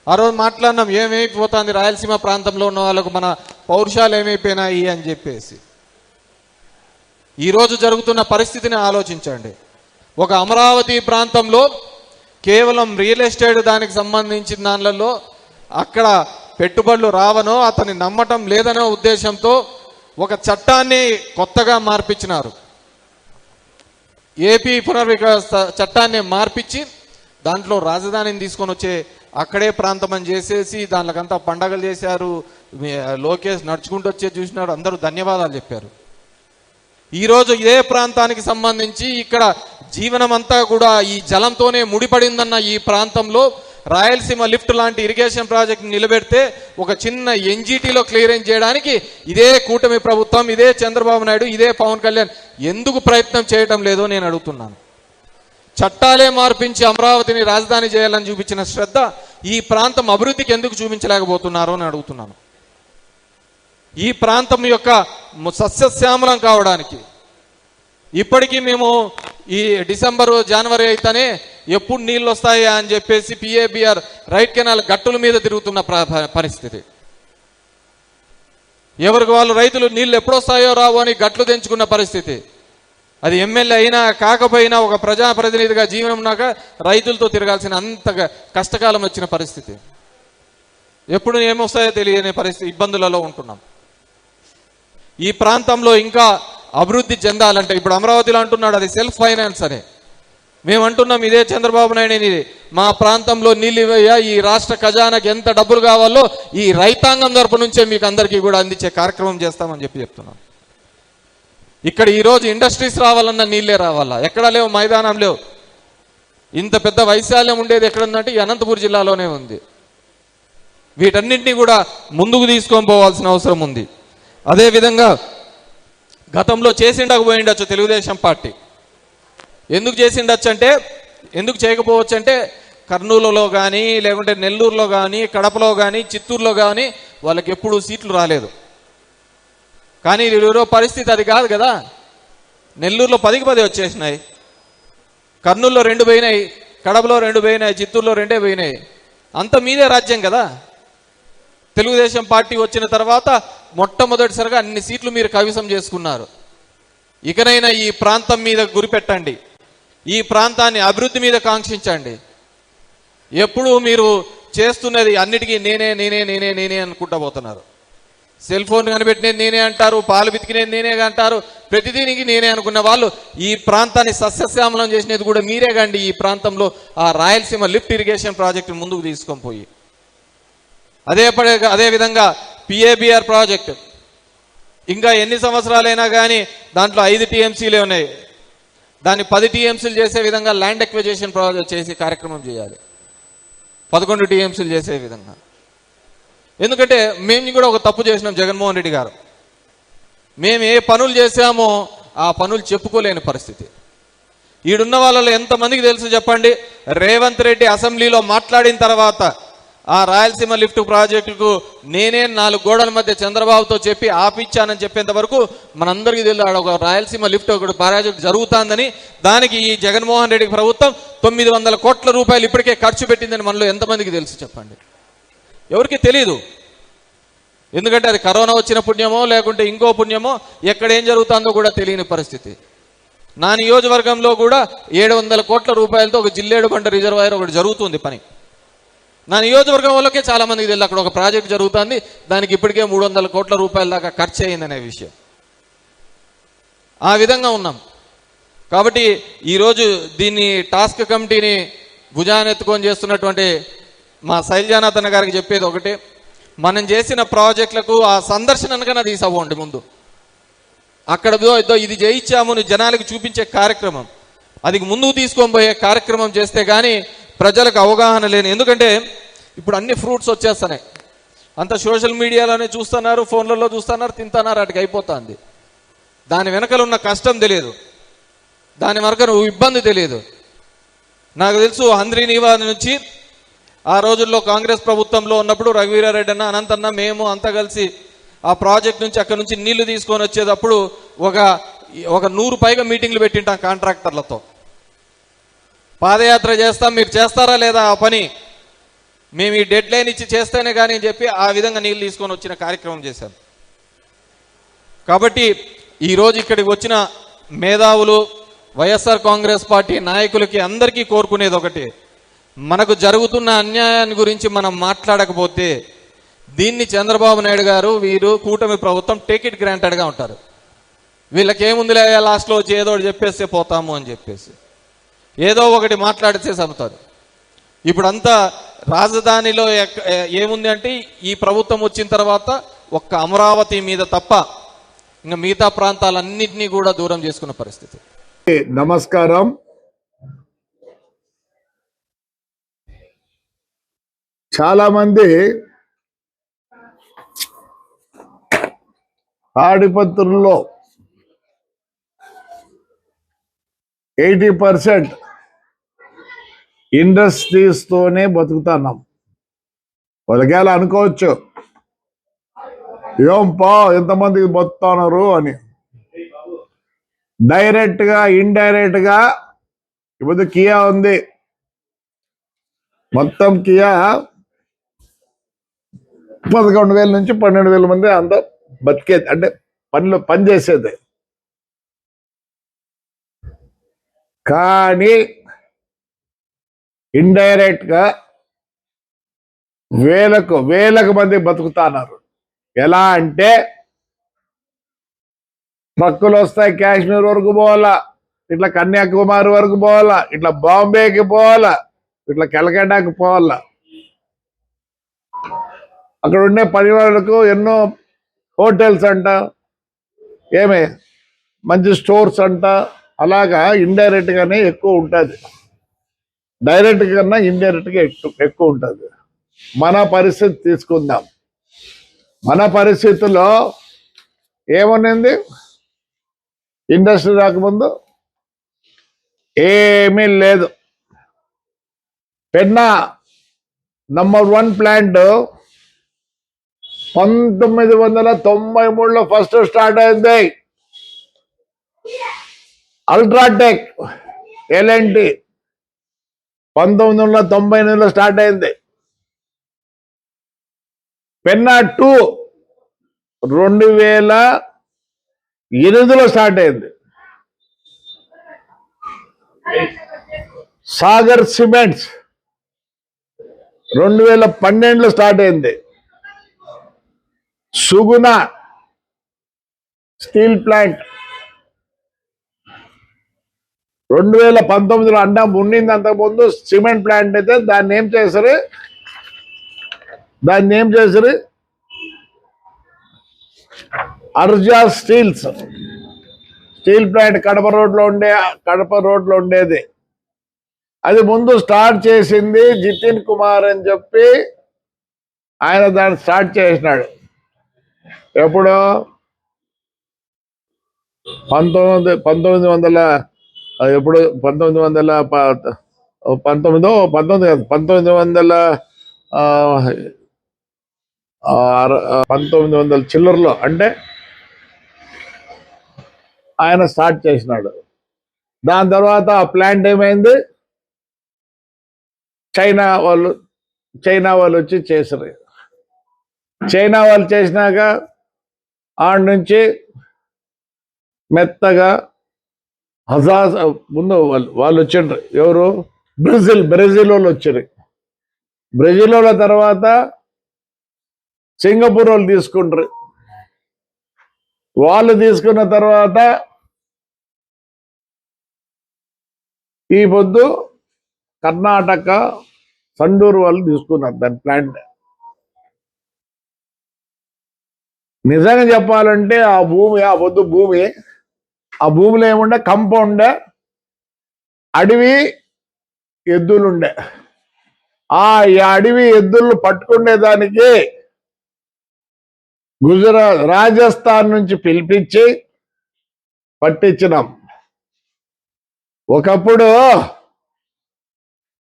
ఆ రోజు మాట్లాడినాం ఏమైపోతుంది రాయలసీమ ప్రాంతంలో ఉన్న వాళ్ళకు, మన పౌరుషాలు ఏమైపోయినాయి అని చెప్పేసి. ఈరోజు జరుగుతున్న పరిస్థితిని ఆలోచించండి. ఒక అమరావతి ప్రాంతంలో కేవలం రియల్ ఎస్టేట్ దానికి సంబంధించిన దానిలలో అక్కడ పెట్టుబడులు రావనో అతన్ని నమ్మటం లేదనో ఉద్దేశంతో ఒక చట్టాన్ని కొత్తగా మార్పించినారు. ఏపీ పునర్వికాస చట్టాన్ని మార్పించి దాంట్లో రాజధానిని తీసుకొని వచ్చే అక్కడే ప్రాంతం అని చేసేసి దానికంతా పండగలు చేశారు. లోకేష్ నడుచుకుంటూ వచ్చే చూసినాడు, అందరూ ధన్యవాదాలు చెప్పారు. ఈరోజు ఇదే ప్రాంతానికి సంబంధించి ఇక్కడ జీవనం అంతా కూడా ఈ జలంతోనే ముడిపడిందన్న ఈ ప్రాంతంలో రాయలసీమ లిఫ్ట్ లాంటి ఇరిగేషన్ ప్రాజెక్ట్ నిలబెడితే ఒక చిన్న ఎన్జీటీలో క్లియరెన్స్ చేయడానికి ఇదే కూటమి ప్రభుత్వం, ఇదే చంద్రబాబు నాయుడు, ఇదే పవన్ కళ్యాణ్ ఎందుకు ప్రయత్నం చేయటం లేదో నేను అడుగుతున్నాను. చట్టాలే మార్పించి అమరావతిని రాజధాని చేయాలని చూపించిన శ్రద్ధ ఈ ప్రాంతం అభివృద్ధికి ఎందుకు చూపించలేకపోతున్నారో అని అడుగుతున్నాను. ఈ ప్రాంతం యొక్క సస్యశ్యామలం కావడానికి ఇప్పటికీ మేము ఈ డిసెంబరు జనవరి అయితేనే ఎప్పుడు నీళ్ళు వస్తాయా అని చెప్పేసి పిఏబిఆర్ రైట్ కెనాల్ గట్టుల మీద తిరుగుతున్న పరిస్థితి. ఎవరికి వాళ్ళు రైతులు నీళ్ళు ఎప్పుడు వస్తాయో రావు అని గట్లు తెంచుకున్న పరిస్థితి. అది ఎమ్మెల్యే అయినా కాకపోయినా ఒక ప్రజాప్రతినిధిగా జీవనం ఉన్నాక రైతులతో తిరగాల్సిన అంత కష్టకాలం వచ్చిన పరిస్థితి. ఎప్పుడు ఏమొస్తాయో తెలియని పరిస్థితి, ఇబ్బందులలో ఉంటున్నాం. ఈ ప్రాంతంలో ఇంకా అభివృద్ధి చెందాలంటే ఇప్పుడు అమరావతిలో అంటున్నాడు అది సెల్ఫ్ ఫైనాన్స్ అని. మేము అంటున్నాం ఇదే చంద్రబాబు నాయుడు ఇది మా ప్రాంతంలో నీళ్ళు ఇవ్వయ్యా, ఈ రాష్ట్ర ఖజానాకి ఎంత డబ్బులు కావాలో ఈ రైతాంగం తరపు నుంచే మీకు అందరికీ కూడా అందించే కార్యక్రమం చేస్తామని చెప్తున్నాం. ఇక్కడ ఈరోజు ఇండస్ట్రీస్ రావాలన్నా నీళ్ళే రావాలా, ఎక్కడ లేవు, మైదానం లేవు. ఇంత పెద్ద వైశాల్యం ఉండేది ఎక్కడుందంటే ఈ అనంతపురం జిల్లాలోనే ఉంది. వీటన్నింటినీ కూడా ముందుకు తీసుకొని పోవాల్సిన అవసరం ఉంది. అదేవిధంగా గతంలో చేసిండకపోయిండొచ్చు తెలుగుదేశం పార్టీ. ఎందుకు చేసిండొచ్చు అంటే, ఎందుకు చేయకపోవచ్చు అంటే కర్నూలులో కానీ లేకుంటే నెల్లూరులో కానీ కడపలో కానీ చిత్తూరులో కానీ వాళ్ళకి ఎప్పుడూ సీట్లు రాలేదు. కానీ ఈరోజు పరిస్థితి అది కాదు కదా. నెల్లూరులో 10కి 10 వచ్చేసినాయి, కర్నూలులో 2 పోయినాయి, కడపలో 2 పోయినాయి, చిత్తూరులో 2 పోయినాయి. అంత మీదే రాజ్యం కదా. తెలుగుదేశం పార్టీ వచ్చిన తర్వాత మొట్టమొదటిసారిగా అన్ని సీట్లు మీరు కైవసం చేసుకున్నారు. ఇకనైనా ఈ ప్రాంతం మీద గురిపెట్టండి, ఈ ప్రాంతాన్ని అభివృద్ధి మీద కాంక్షించండి. ఎప్పుడు మీరు చేస్తున్నది అన్నిటికీ నేనే నేనే నేనే నేనే అనుకుంటా పోతున్నారు. సెల్ ఫోన్ కనిపెట్టినది నేనే అంటారు, పాలు బితికినేది నేనే అంటారు, ప్రతిదీనికి నేనే అనుకున్న వాళ్ళు ఈ ప్రాంతాన్ని సస్యశ్యామలం చేసినది కూడా మీరే కండి. ఈ ప్రాంతంలో ఆ రాయలసీమ లిఫ్ట్ ఇరిగేషన్ ప్రాజెక్టు ముందుకు తీసుకొని పోయి అదేవిధంగా పిఏబిఆర్ ప్రాజెక్ట్ ఇంకా ఎన్ని సంవత్సరాలైనా కానీ దాంట్లో 5 టీఎంసీలే ఉన్నాయి. దాన్ని 10 టీఎంసీలు చేసే విధంగా ల్యాండ్ ఎక్విజిషన్ ప్రాజెక్ట్ చేసి కార్యక్రమం చేయాలి, 11 టీఎంసీలు చేసే విధంగా. ఎందుకంటే మేము కూడా ఒక తప్పు చేసినాం. జగన్మోహన్ రెడ్డి గారు మేము ఏ పనులు చేశామో ఆ పనులు చెప్పుకోలేని పరిస్థితి. ఈడున్న వాళ్ళలో ఎంతమందికి తెలుసు చెప్పండి? రేవంత్ రెడ్డి అసెంబ్లీలో మాట్లాడిన తర్వాత ఆ రాయలసీమ లిఫ్ట్ ప్రాజెక్టుకు నేనే 4 గోడల మధ్య చంద్రబాబుతో చెప్పి ఆపిచ్చానని చెప్పేంత వరకు మనందరికీ తెలుసు ఒక రాయలసీమ లిఫ్ట్ ఒక ప్రాజెక్టు జరుగుతుందని. దానికి ఈ జగన్మోహన్ రెడ్డి ప్రభుత్వం 900 కోట్ల రూపాయలు ఇప్పటికే ఖర్చు పెట్టిందని మనలో ఎంతమందికి తెలుసు చెప్పండి? ఎవరికి తెలీదు. ఎందుకంటే అది కరోనా వచ్చిన పుణ్యమో లేకుంటే ఇంకో పుణ్యమో ఎక్కడేం జరుగుతుందో కూడా తెలియని పరిస్థితి. నా నియోజకవర్గంలో కూడా 700 కోట్ల రూపాయలతో ఒక జిల్లేడు బండ రిజర్వాయర్ ఒకటి జరుగుతుంది పని. నా నియోజకవర్గం వాళ్ళకే చాలా మందికి తెలియదు అక్కడ ఒక ప్రాజెక్ట్ జరుగుతుంది, దానికి ఇప్పటికే 300 కోట్ల రూపాయల దాకా ఖర్చు అయిందనే విషయం. ఆ విధంగా ఉన్నాం. కాబట్టి ఈరోజు దీన్ని టాస్క్ కమిటీని భుజానెత్తుకొని చేస్తున్నటువంటి మా శైలజానాథన్ గారికి చెప్పేది ఒకటే, మనం చేసిన ప్రాజెక్టులకు ఆ సందర్శనకన్నా తీసుకోండి ముందు. అక్కడ ఇది చేయించాము జనాలకు చూపించే కార్యక్రమం, అది ముందుకు తీసుకొని పోయే కార్యక్రమం చేస్తే కానీ ప్రజలకు అవగాహన లేని. ఎందుకంటే ఇప్పుడు అన్ని ఫ్రూట్స్ వచ్చేస్తున్నాయి, అంత సోషల్ మీడియాలోనే చూస్తున్నారు, ఫోన్లలో చూస్తున్నారు, తింటున్నారు, అటుకు అయిపోతుంది. దాని వెనకలు ఉన్న కష్టం తెలియదు, దాని వెనక ఇబ్బంది తెలియదు. నాకు తెలుసు హంద్రీనీవా నుంచి ఆ రోజుల్లో కాంగ్రెస్ ప్రభుత్వంలో ఉన్నప్పుడు రఘువీరారెడ్డి అన్న, అనంతన్న, మేము అంతా కలిసి ఆ ప్రాజెక్ట్ నుంచి అక్కడ నుంచి నీళ్లు తీసుకొని వచ్చేటప్పుడు ఒక 100 పైగా మీటింగ్లు పెట్టింటాం కాంట్రాక్టర్లతో. పాదయాత్ర చేస్తాం, మీరు చేస్తారా లేదా ఆ పని? మేము ఈ డెడ్ లైన్ ఇచ్చి చేస్తేనే కానీ అని చెప్పి ఆ విధంగా నీళ్ళు తీసుకొని వచ్చిన కార్యక్రమం చేశాం. కాబట్టి ఈరోజు ఇక్కడికి వచ్చిన మేధావులు, వైఎస్ఆర్ కాంగ్రెస్ పార్టీ నాయకులకి అందరికీ కోరుకునేది ఒకటి, మనకు జరుగుతున్న అన్యాయాన్ని గురించి మనం మాట్లాడకపోతే దీన్ని చంద్రబాబు నాయుడు గారు, వీరు కూటమి ప్రభుత్వం టేక్ ఇట్ గ్రాంటెడ్గా ఉంటారు. వీళ్ళకి ఏముందిలే లాస్ట్లో వచ్చి ఏదో ఒకటి చెప్పేస్తే పోతాము అని చెప్పేసి ఏదో ఒకటి మాట్లాడితే చదువుతారు. ఇప్పుడంతా రాజధానిలో ఏముంది అంటే ఈ ప్రభుత్వం వచ్చిన తర్వాత ఒక్క అమరావతి మీద తప్ప ఇంకా మిగతా ప్రాంతాలన్నింటినీ కూడా దూరం చేసుకున్న పరిస్థితి. నమస్కారం. చాలా మంది తాడిపత్రుల్లో 80% ఇండస్ట్రీస్ తోనే బతుకుతున్నాం. వాళ్ళకేళ అనుకోవచ్చు ఏం పా ఎంతమందికి బతుకుతున్నారు అని. డైరెక్ట్ గా ఇండైరెక్ట్ గా ఇప్పుడు కియా ఉంది, మొత్తం కియా 11,000 నుంచి 12,000 మంది అంతా బతికేది, అంటే పని చేసేది. కానీ ఇండైరెక్ట్ గా వేలకు మంది బతుకుతున్నారు. ఎలా అంటే ట్రక్కులు వస్తాయి, కాశ్మీర్ వరకు పోవాలా, ఇట్లా కన్యాకుమారి వరకు పోవాలా, ఇట్లా బాంబేకి పోవాలా, ఇట్లా కలకట్టాకి పోవాలా. అక్కడ ఉండే పని వాళ్ళకు ఎన్నో హోటల్స్ అంట, ఏమే మంచి స్టోర్స్ అంట, అలాగా ఇండైరెక్ట్ గానే ఎక్కువ ఉంటుంది. డైరెక్ట్ కన్నా ఇండైరెక్ట్ గా ఎక్కువ ఉంటుంది. మన పరిస్థితి తీసుకుందాం. మన పరిస్థితుల్లో ఏమనింది, ఇండస్ట్రీ రాకముందు ఏమీ లేదు. పెన్నా నంబర్ 1 ప్లాంట్ 1993లో ఫస్ట్ స్టార్ట్ అయింది. అల్ట్రాటెక్ ఎల్ఎన్టీ 1998లో స్టార్ట్ అయింది. పెన్నా 2 2008లో స్టార్ట్ అయింది. సాగర్ సిమెంట్స్ 2012లో స్టార్ట్ అయింది. సుగుణ స్టీల్ ప్లాంట్ 2019లో అంటే ఉండింది. అంతకుముందు సిమెంట్ ప్లాంట్ అయితే దాన్ని ఏం చేశారు అర్జా స్టీల్ ప్లాంట్ కడప రోడ్లో ఉండేది. అది ముందు స్టార్ట్ చేసింది జితిన్ కుమార్ అని చెప్పి ఆయన దాన్ని స్టార్ట్ చేసినాడు. ఎప్పుడు 1900 ఎప్పుడు 1900 చిల్లరలో అంటే ఆయన స్టార్ట్ చేసినాడు. దాని తర్వాత ఆ ప్లాంట్ ఏమైంది, చైనా వాళ్ళు వచ్చి చేసారు. చైనా వాళ్ళు చేసినాక ఆడ నుంచి మెత్తగా ముందు వాళ్ళు వచ్చిండ్రు. ఎవరు? బ్రెజిల్ వాళ్ళు వచ్చారు. బ్రెజిల్ వాళ్ళ తర్వాత సింగపూర్ వాళ్ళు తీసుకుంటారు. వాళ్ళు తీసుకున్న తర్వాత ఈ పొద్దు కర్ణాటక సండూరు వాళ్ళు తీసుకున్నారు దాని ప్లాంట్. నిజంగా చెప్పాలంటే ఆ భూమిలో ఏముండే, కంపౌండ్ అడవి ఎద్దులుండే. ఈ అడవి ఎద్దులు పట్టుకునేదానికి రాజస్థాన్ నుంచి పిలిపించి పట్టించినాం. ఒకప్పుడు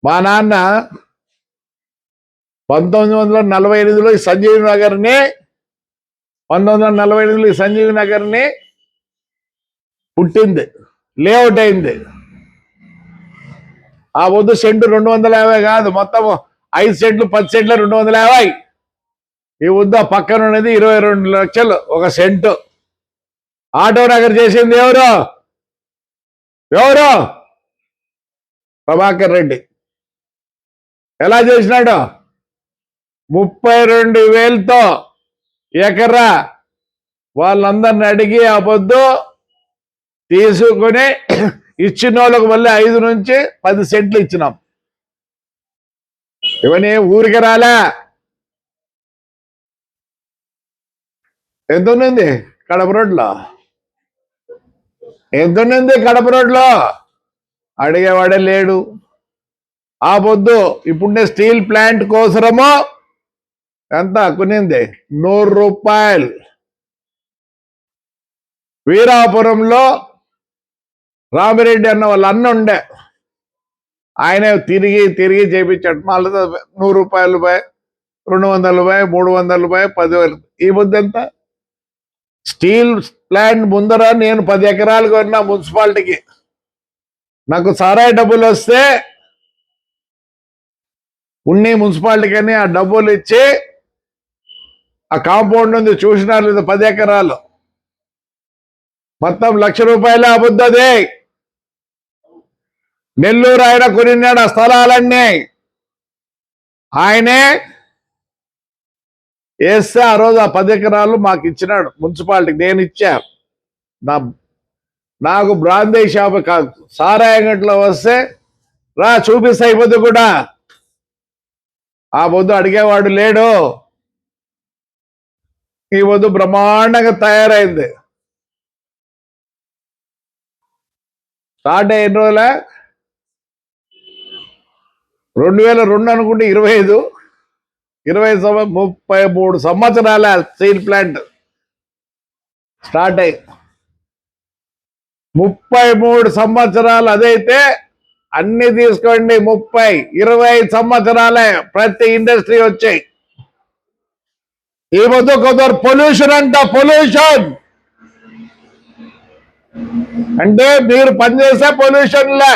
మా నాన్న 1948లో సంజీవ్ నగర్ని పుట్టింది, లేఅవుట్ అయింది. ఆ వద్దు సెంటు 250 కాదు, మొత్తం 5 సెంట్లు 10 సెంట్లు 250. ఈ వద్ద పక్కన ఉన్నది 22 లక్షలు 1 సెంటు. ఆటో నగర్ చేసింది ఎవరు? ప్రభాకర్ రెడ్డి. ఎలా చేసినాడు? 32,000తో ఎకరా వాళ్ళందరిని అడిగి ఆ పొద్దు తీసుకుని ఇచ్చిన వాళ్ళకు మళ్ళీ 5 నుంచి 10 సెంట్లు ఇచ్చినాం. ఇవన్నీ ఊరికి రాలే. ఎంత ఉన్నింది కడప రోడ్లో? అడిగేవాడే లేడు. ఆ పొద్దు ఇప్పుడునే స్టీల్ ప్లాంట్ కోసరము ఎంత కొనింది? 100 రూపాయలు. వీరాపురంలో రామిరెడ్డి అన్న వాళ్ళ అన్న ఉండే, ఆయన తిరిగి చేయించాడు. మళ్ళీ 100 రూపాయలు, 200 రూపాయలు, 300 రూపాయలు, 10,000. ఈ పొద్దు ఎంత? స్టీల్ ప్లాంట్ ముందర నేను 10 ఎకరాలు కొన్నా మున్సిపాలిటీకి. నాకు సారాయి డబ్బులు వస్తే మున్సిపాలిటీకి అని ఆ డబ్బులు ఇచ్చి ఆ కాంపౌండ్ ఉంది చూసినారు లేదు, 10 ఎకరాలు మొత్తం 1,00,000 రూపాయలే అబుద్దది. నెల్లూరు ఆయన కొనిన్నాడు ఆ స్థలాలన్నీ. ఆయనే వేస్తే ఆ రోజు ఆ 10 ఎకరాలు మాకు ఇచ్చినాడు మున్సిపాలిటీకి. నేను ఇచ్చా. నాకు బ్రాందీ షాప్ కాదు, సారాయి గంటలో వస్తే రా చూపిస్తా. ఈ పొద్దు కూడా ఆ పొద్దు అడిగేవాడు లేడు. ఈ పొద్దు బ్రహ్మాండంగా తయారైంది. స్టార్ట్ అయిన రోజుల 2002 అనుకుంటే 25 33 సంవత్సరాల స్టీల్ ప్లాంట్ స్టార్ట్ అయ్యి 33 సంవత్సరాలు. అదైతే అన్ని తీసుకోండి 25 సంవత్సరాలే ప్రతి ఇండస్ట్రీ వచ్చాయి. ఈ పొద్దు కొందరు పొల్యూషన్ అంట. పొల్యూషన్ అంటే మీరు పనిచేస్తే పొల్యూషన్లే,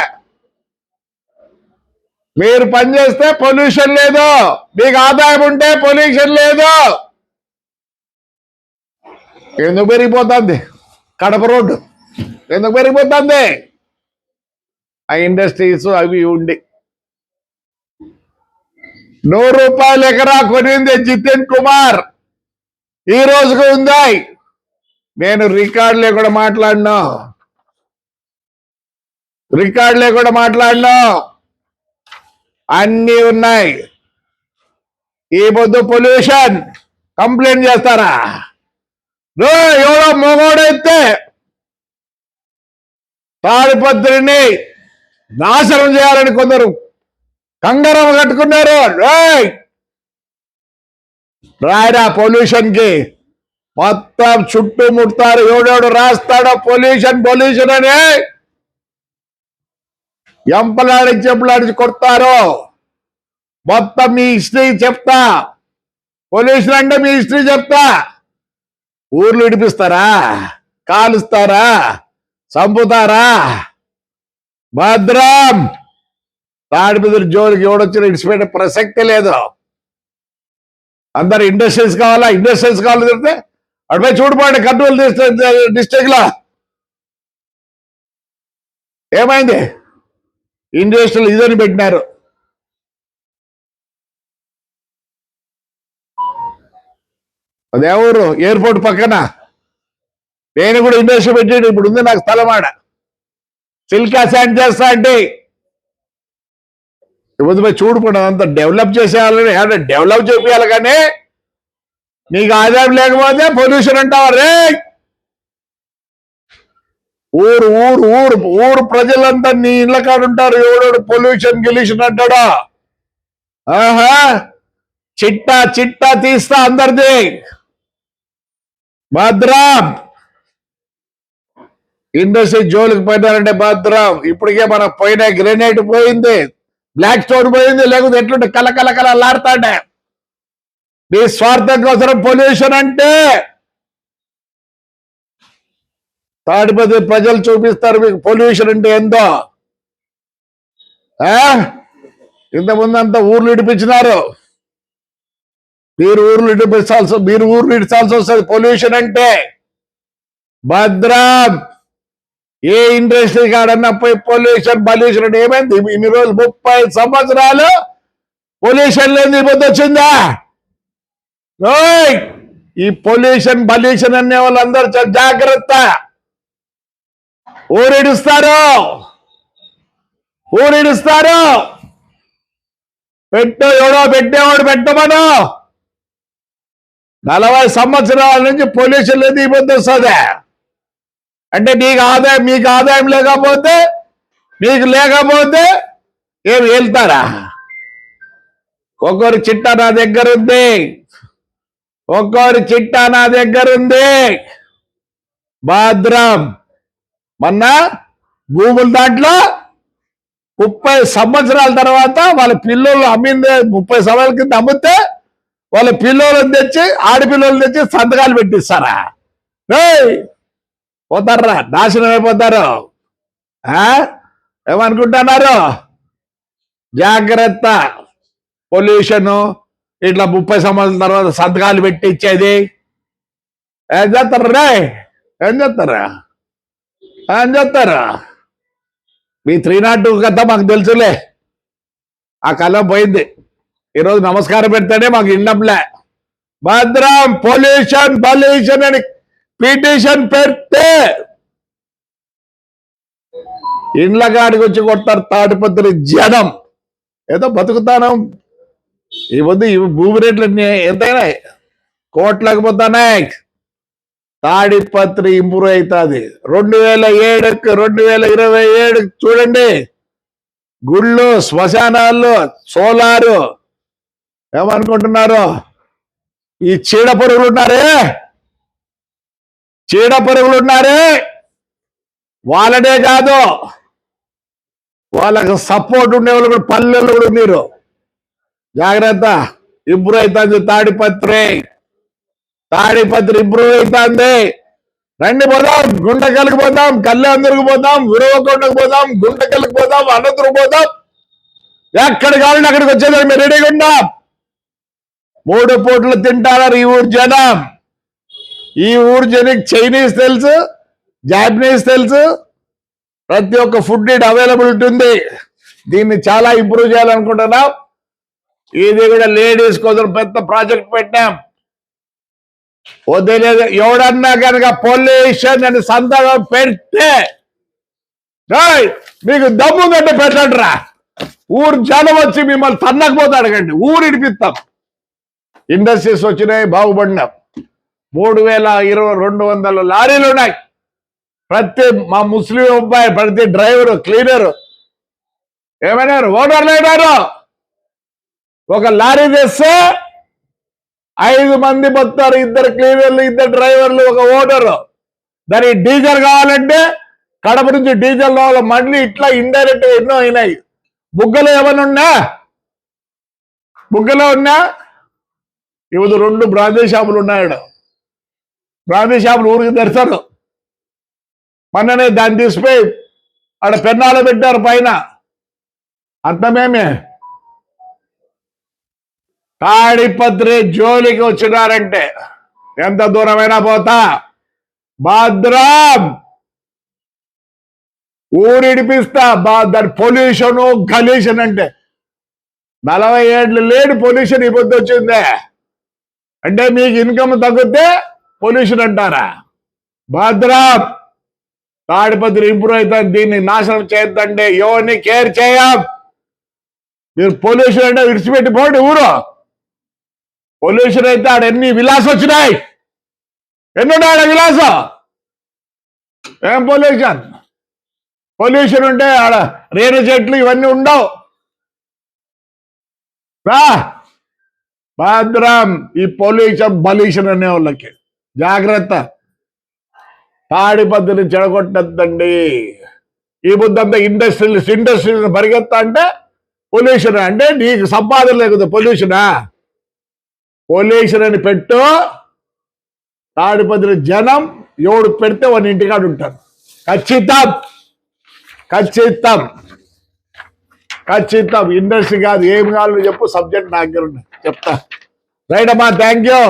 మీరు పనిచేస్తే పొల్యూషన్ లేదు, మీకు ఆదాయం ఉంటే పొల్యూషన్ లేదు. ఎందుకు పెరిగిపోతుంది కడప రోడ్డు? ఎందుకు పెరిగిపోతుంది? ఆ ఇండస్ట్రీస్ అవి ఉండి 100 రూపాయలు ఎకరా కొనింది జితేన్ కుమార్. ఈ రోజుకు ఉంది. నేను రికార్డులే కూడా మాట్లాడినా, అన్నీ ఉన్నాయి. ఈ పొద్దు పొల్యూషన్ కంప్లైంట్ చేస్తారా? ఎవడో మొగోడైతే తాడిపత్రిని నాశనం చేయాలని కొందరు కంగరం కట్టుకున్నారు. రాయరా పొల్యూషన్ కి మొత్తం చుట్టుముడతారు. ఎవడెవడు రాస్తాడో పొల్యూషన్ అని ఎంపలాడించి కొడతారు. మొత్తం మీ హిస్టరీ చెప్తా. పొల్యూషన్ అంటే మీ హిస్టరీ చెప్తా. ఊర్లు ఇడిపిస్తారా? కాలుస్తారా? చంపుతారా? భద్రం. తాడిపత్రి జోలికి ఎవడొచ్చిన ఇడిచిపెట్టే ప్రసక్తి లేదు. అందరు ఇండస్ట్రీస్ కావాలా తిరిగితే అటుపై చూడబోండి. కర్నూలు డిస్ట్రిక్ట్ లో ఏమైంది? ఇండస్ట్రియల్ ఇదని పెట్టినారు. అదెవరు? ఎయిర్పోర్ట్ పక్కన. నేను కూడా ఇండస్ట్రీ పెట్టి ఇప్పుడు ఉంది నాకు స్థలం ఆడ. సిల్కా శాండ్ చేస్తా అంటే ఇప్పుడు చూడుకోండి. అంతా డెవలప్ చేసేయాలని డెవలప్ చేయాలి. కానీ నీకు ఆదాయం లేకపోతే పొల్యూషన్ అంటావా రే? ఊరు ప్రజలంతా నీ ఇళ్ళ కాడుంటారు. ఎవడోడు పొల్యూషన్ అంటాడా? ఆహా, చిట్టా తీస్తా అందరిది. భద్రం. ఇండస్ట్రీ జోలికి పోయినారంటే భద్రం. ఇప్పటికే మనకు పోయిన గ్రెనేట్ పోయింది, బ్లాక్ స్టోన్ పోయింది. లేకపోతే ఎట్లుంటే కలకలలాడతాడే. నీ స్వార్థం కోసం పొల్యూషన్ అంటే తాడిపత్రి ప్రజలు చూపిస్తారు మీకు పొల్యూషన్ అంటే ఏందో. ఇంతకుముందు అంతా ఊర్లు ఇడిపించినారు. మీరు ఊర్లు ఇడిచాల్సి వస్తుంది. పొల్యూషన్ అంటే భద్రం. ఏ ఇండస్ట్రీ కాడన్నా పోయి పొల్యూషన్ అంటే ఏమైంది? ఇన్ని రోజులు 30 సంవత్సరాలు పొల్యూషన్ లేని ఇబ్బంది వచ్చిందా? ఈ పొల్యూషన్ అనే వాళ్ళందరూ జాగ్రత్త. ఊరిడుస్తారు. ఎవడో పెట్టేవాడు పెట్టమను. 40 సంవత్సరాల నుంచి పొల్యూషన్ లేదు ఇబ్బంది వస్తుంది అంటే మీకు ఆదాయం లేకపోతే ఏమి వెళ్తారా? ఒక్కొరి చిట్టా నా దగ్గర ఉంది. భద్రం. మొన్న భూముల దాంట్లో 30 సంవత్సరాల తర్వాత వాళ్ళ పిల్లలు అమ్మిందే 30 సంవత్సరాల కింద అమ్మితే వాళ్ళ పిల్లలను తెచ్చి ఆడపిల్లలు తెచ్చి సంతకాలు పెట్టిస్తారా? పోతారా? నాశనం అయిపోతారు. ఏమనుకుంటున్నారు? జాగ్రత్త. పొల్యూషన్ ఇట్లా 30 సంవత్సరాల తర్వాత సంతకాలు పెట్టించేది ఏం చేస్తారా? మీ 302 కథ మాకు తెలుసులే. ఆ కాలం పోయింది. ఈరోజు నమస్కారం పెడతాడే మాకు ఇండంలే. భద్రం. పొల్యూషన్ అని పిటిషన్ పెడితే ఇండ్ల కాడికి వచ్చి కొడతారు తాడిపత్రి జనం. ఏదో బతుకుతాను. ఈ వద్దు ఈ భూమి రేట్లు ఎంతైనా కోట్లకు పోతున్నాయి. తాడిపత్రి ఇంప్రూవ్ అవుతుంది. 2027 చూడండి. గుళ్ళు, శ్మశానాలు, సోలారు. ఏమనుకుంటున్నారు? ఈ చీడ పురుగులు ఉన్నారే వాళ్ళనే కాదు, వాళ్ళకు సపోర్ట్ ఉండేవాళ్ళు కూడా పల్లెలు కూడా ఉన్నారు. జాగ్రత్త. ఇంప్రూవ్ అవుతుంది తాడిపత్రి ఇంప్రూవ్ అవుతుంది. రండి పోదాం. గుంటకల్కి పోదాం, కళ్యాణదుర్గకి పోదాం, ఉరవకొండకు పోదాం, గుంటకల్కి పోదాం, అనంతపురం పోదాం. ఎక్కడ కావాలంటే అక్కడికి వచ్చేదాన్ని మేము రెడీగా ఉన్నాం. 3 పూటలు తింటారు ఈ ఊరు జనం. ఈ ఊరు జనకి చైనీస్ తెలుసు, జాపనీస్ తెలుసు. ప్రతి ఒక్క ఫుడ్ అవైలబిలిటీ ఉంది. దీన్ని చాలా ఇంప్రూవ్ చేయాలనుకుంటున్నాం. ఇది కూడా లేడీస్ కోసం పెద్ద ప్రాజెక్ట్ పెట్టాం. వదిలేదు. ఎవడన్నా కనుక పొల్యూషన్ అని సంతకం పెడితే మీకు దమ్ము కంటే పెట్టండి రా. ఊరు జనం వచ్చి మిమ్మల్ని తన్నకపోతే అడగండి. ఊరు ఇడిపిస్తాం. ఇండస్ట్రీస్ వచ్చినాయి, బాగుపడినాం. 3200 లారీలు ఉన్నాయి. మా ముస్లిం అబ్బాయి ప్రతి డ్రైవరు, క్లీనరు ఏమైనారు? ఓనర్లు అయినారు. ఒక లారీ తెస్తే 5 మంది పోతారు. 2 క్లీనర్లు, 2 డ్రైవర్లు, ఒక ఓనరు. దానికి డీజిల్ కావాలంటే కడప నుంచి డీజిల్ కావాలి. మళ్ళీ ఇట్లా ఇండైరెక్ట్ ఎన్నో అయినాయి. బుగ్గలో ఏమైనా ఉన్నా ఇప్పుడు 2 బ్రాందీ షాపులు ఉన్నాడు. బ్రాందీ షాపులు ఊరికి తెరచారు. మొన్ననే దాన్ని తీసిపోయి ఆడ పెన్నాలు పెట్టారు పైన. అర్థమేమే? తాడిపత్రి జోలికి వచ్చినారంటే ఎంత దూరమైనా పోతా. భద్రం. ఊరిడిపిస్తా. దాని పొల్యూషన్ గలీషన్ అంటే 40 ఏళ్ళు లేని పొల్యూషన్ ఈ పొద్దు వచ్చిందే అంటే మీకు ఇన్కమ్ తగ్గితే పొల్యూషన్ అంటారా? భద్రం. తాడిపత్రి ఇంప్రూవ్ అవుతుంది. దీన్ని నాశనం చేయొద్దండి. ఎవరిని కేర్ చేయం. మీరు పొల్యూషన్ అంటే విడిచిపెట్టిపోండి. ఊరు పొల్యూషన్ అయితే ఆడ ఎన్ని విలాసం వచ్చినాయి. ఎన్నున్నాయి ఆడ విలాసం? ఏం పొల్యూషన్ ఉంటే ఆడ రేణు చెట్లు ఇవన్నీ ఉండవు. భద్రం. ఈ పొల్యూషన్ అనే వాళ్ళకి జాగ్రత్త. తాడిపత్రిని చెడగొట్టద్దండి. ఈ బుద్ధంతా ఇండస్ట్రీలు పరిగెత్తా అంటే పొల్యూషన్ అంటే నీకు సంపాదన లేకపోతే పొల్యూషన్ అని పెట్టు. తాడిపత్రి జనం ఎవడు పెడితే వాడిని ఇంటికాడు ఉంటారు. ఖచ్చితం. ఖచ్చితం ఇండస్ట్రీ కాదు, ఏం కావాలి చెప్పు, సబ్జెక్ట్ నా దగ్గర ఉన్నాయి చెప్తా. రైట్ అమ్మా, థ్యాంక్ యూ.